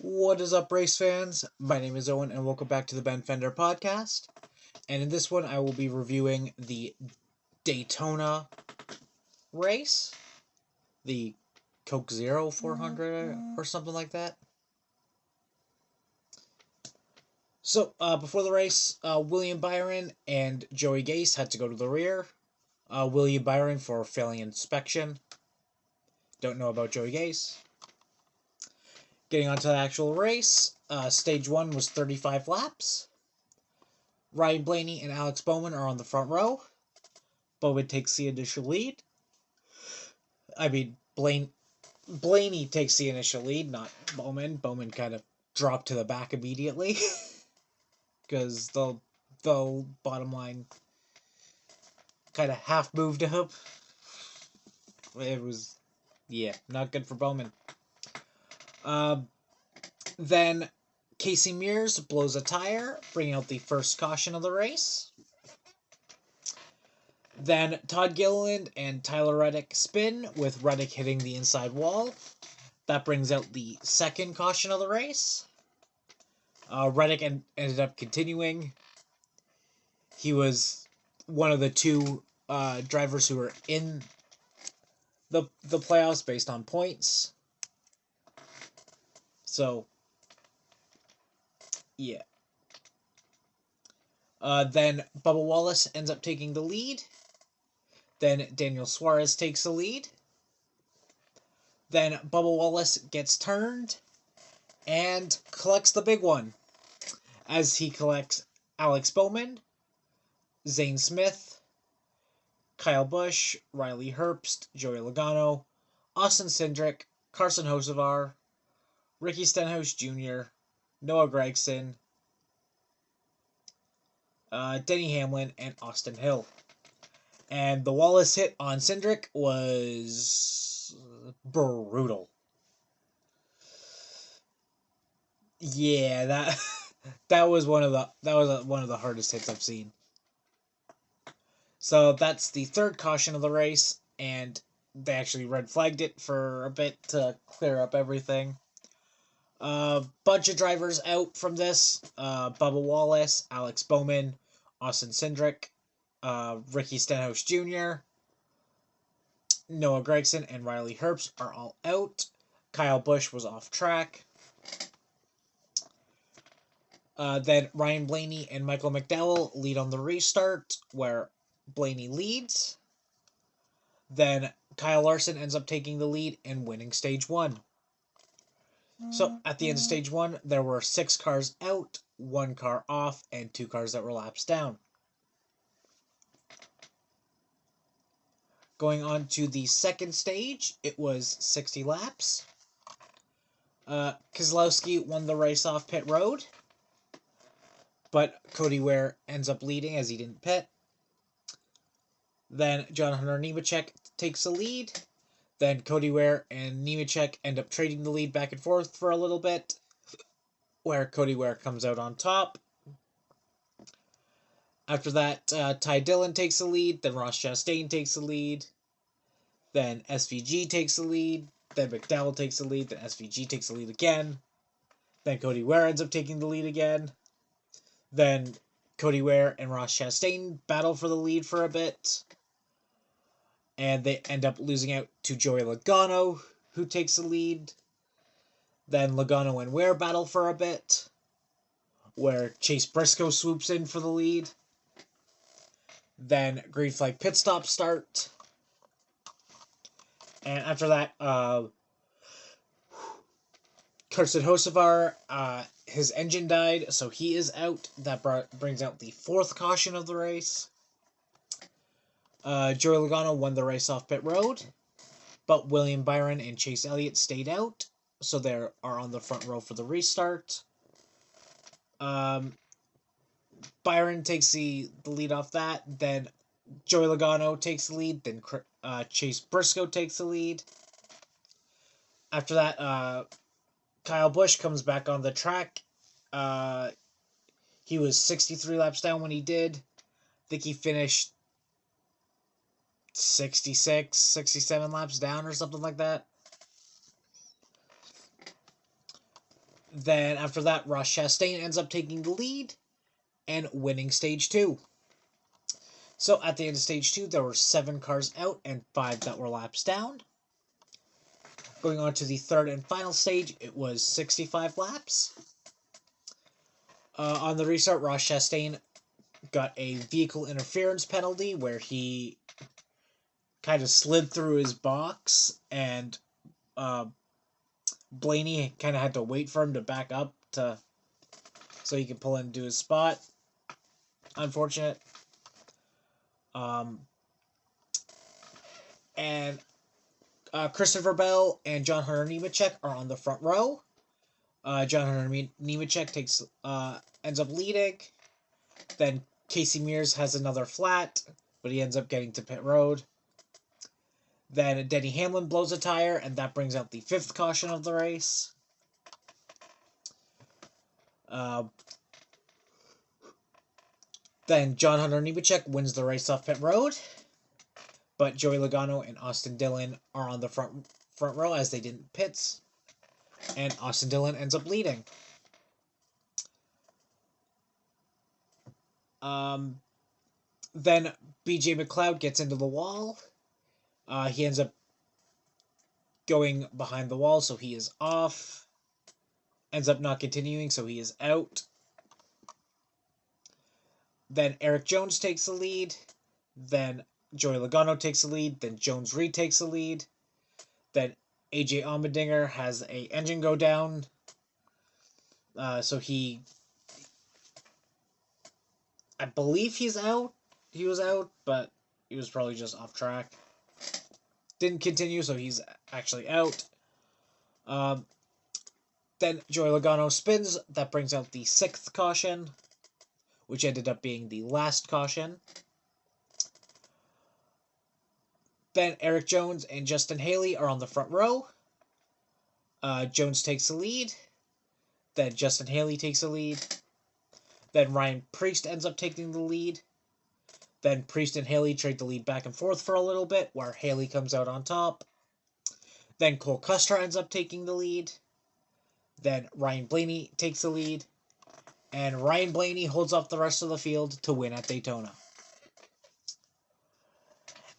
What is up, race fans? My name is Owen, and welcome back to the Ben Fender podcast. And in this one, I will be reviewing the Daytona race, the Coke Zero 400 or something like that. So, before the race, William Byron and Joey Gase had to go to the rear. William Byron for failing inspection. Don't know about Joey Gase. Getting on to the actual race, stage 1 was 35 laps. Ryan Blaney and Alex Bowman are on the front row. Bowman takes the initial lead. Blaney takes the initial lead, not Bowman. Bowman kind of dropped to the back immediately because the bottom line kind of half moved to him. It was, not good for Bowman. Then Casey Mears blows a tire, bringing out the first caution of the race. Then Todd Gilliland and Tyler Reddick spin, with Reddick hitting the inside wall. That brings out the second caution of the race. Reddick ended up continuing. He was one of the two drivers who were in the playoffs based on points. So, yeah. Then Bubba Wallace ends up taking the lead. Then Daniel Suarez takes the lead. Then Bubba Wallace gets turned and collects the big one, as he collects Alex Bowman, Zane Smith, Kyle Busch, Riley Herbst, Joey Logano, Austin Cindric, Carson Hocevar, Ricky Stenhouse Jr., Noah Gragson, Denny Hamlin, and Austin Hill. And the Wallace hit on Cindric was brutal. Yeah, that was one of the hardest hits I've seen. So that's the third caution of the race, and they actually red flagged it for a bit to clear up everything. Bunch of drivers out from this: Bubba Wallace, Alex Bowman, Austin Cindric, Ricky Stenhouse Jr., Noah Gragson, and Riley Herbst are all out. Kyle Busch was off track. Then Ryan Blaney and Michael McDowell lead on the restart, where Blaney leads. Then Kyle Larson ends up taking the lead and winning stage 1. So at the end of stage 1, there were 6 cars out, 1 car off, and 2 cars that were laps down. Going on to the second stage, it was 60 laps. Keselowski won the race off pit road, but Cody Ware ends up leading as he didn't pit. Then John Hunter Nemechek takes the lead. Then Cody Ware and Nemechek end up trading the lead back and forth for a little bit, where Cody Ware comes out on top. After that, Ty Dillon takes the lead. Then Ross Chastain takes the lead. Then SVG takes the lead. Then McDowell takes the lead. Then SVG takes the lead again. Then Cody Ware ends up taking the lead again. Then Cody Ware and Ross Chastain battle for the lead for a bit. And they end up losing out to Joey Logano, who takes the lead. Then Logano and Ware battle for a bit, where Chase Briscoe swoops in for the lead. Then green flag pit stop start. And after that, Carson Hocevar, his engine died, so he is out. That brings out the 4th caution of the race. Joey Logano won the race off pit road, but William Byron and Chase Elliott stayed out, so they are on the front row for the restart. Byron takes the lead off that, then Joey Logano takes the lead, then Chase Briscoe takes the lead. After that, Kyle Busch comes back on the track. He was 63 laps down when he did. I think he finished 66, 67 laps down or something like that. Then after that, Ross Chastain ends up taking the lead and winning stage 2. So at the end of stage 2, there were 7 cars out and 5 that were laps down. Going on to the third and final stage, it was 65 laps. On the restart, Ross Chastain got a vehicle interference penalty where he kind of slid through his box, and Blaney kind of had to wait for him to back up so he could pull into his spot. Unfortunate. And Christopher Bell and John Hunter Nemechek are on the front row. John Hunter Nemechek ends up leading. Then Casey Mears has another flat, but he ends up getting to pit road. Then Denny Hamlin blows a tire, and that brings out the 5th caution of the race. Then John Hunter Nemechek wins the race off pit road, but Joey Logano and Austin Dillon are on the front row as they didn't pits, and Austin Dillon ends up leading. Then BJ McLeod gets into the wall. He ends up going behind the wall, so he is off. Ends up not continuing, so he is out. Then Eric Jones takes the lead. Then Joey Logano takes the lead. Then Jones retakes the lead. Then AJ Allmendinger has a engine go down. So I believe he's out. He was out, but he was probably just off track. Didn't continue, so he's actually out. Then Joey Logano spins. That brings out the 6th caution, which ended up being the last caution. Then Eric Jones and Justin Haley are on the front row. Jones takes the lead. Then Justin Haley takes the lead. Then Ryan Preece ends up taking the lead. Then Preece and Haley trade the lead back and forth for a little bit, where Haley comes out on top. Then Cole Custer ends up taking the lead. Then Ryan Blaney takes the lead. And Ryan Blaney holds off the rest of the field to win at Daytona.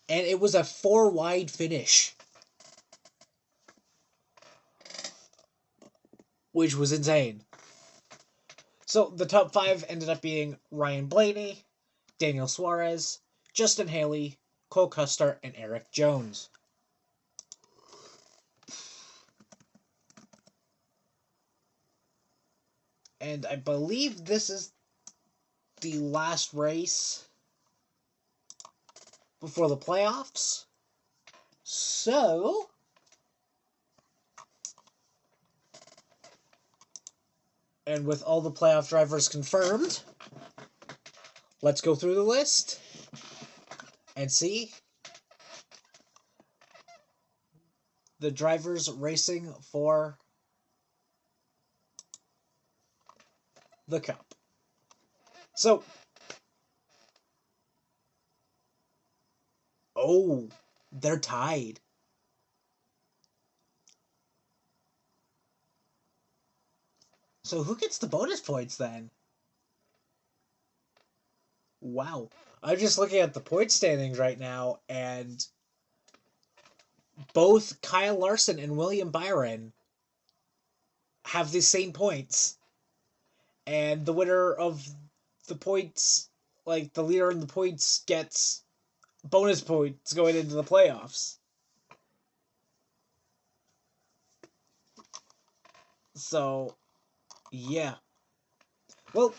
And it was a 4-wide finish, which was insane. So the top 5 ended up being Ryan Blaney, Daniel Suarez, Justin Haley, Cole Custer, and Eric Jones. And I believe this is the last race before the playoffs. So and with all the playoff drivers confirmed, let's go through the list and see the drivers racing for the Cup. So, they're tied. So who gets the bonus points then? Wow. I'm just looking at the point standings right now, and both Kyle Larson and William Byron have the same points. And the winner of the points, like the leader in the points, gets bonus points going into the playoffs. So, yeah. Well,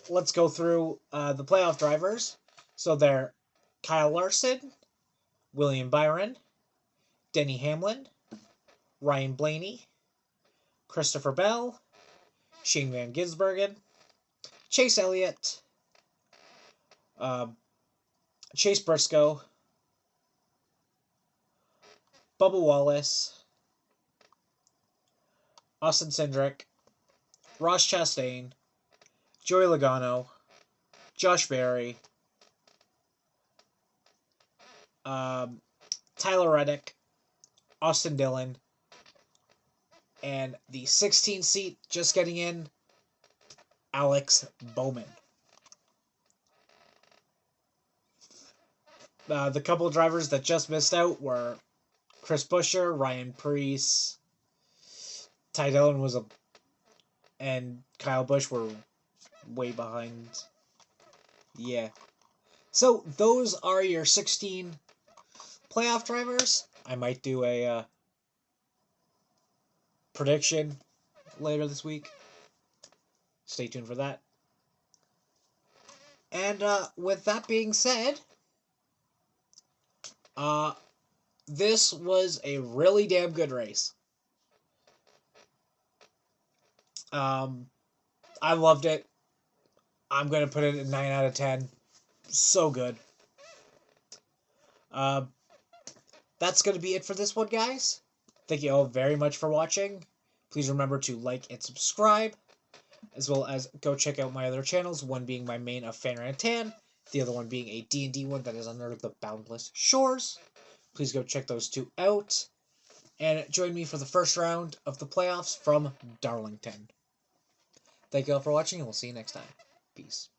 let's go through the playoff drivers. So they're Kyle Larson, William Byron, Denny Hamlin, Ryan Blaney, Christopher Bell, Shane Van Gisbergen, Chase Elliott, Chase Briscoe, Bubba Wallace, Austin Cindric, Ross Chastain, Joey Logano, Josh Berry, Tyler Reddick, Austin Dillon, And the 16 seat, just getting in, Alex Bowman. The couple drivers that just missed out were Chris Buescher, Ryan Preece, Ty Dillon and Kyle Busch were way behind. Yeah. So those are your 16 playoff drivers. I might do a prediction later this week. Stay tuned for that. And with that being said, this was a really damn good race. I loved it. I'm going to put it at 9 out of 10. So good. That's going to be it for this one, guys. Thank you all very much for watching. Please remember to like and subscribe, as well as go check out my other channels, one being my main of Fan Tan, the other one being a D&D one that is under the Boundless Shores. Please go check those two out, and join me for the first round of the playoffs from Darlington. Thank you all for watching, and we'll see you next time. Peace.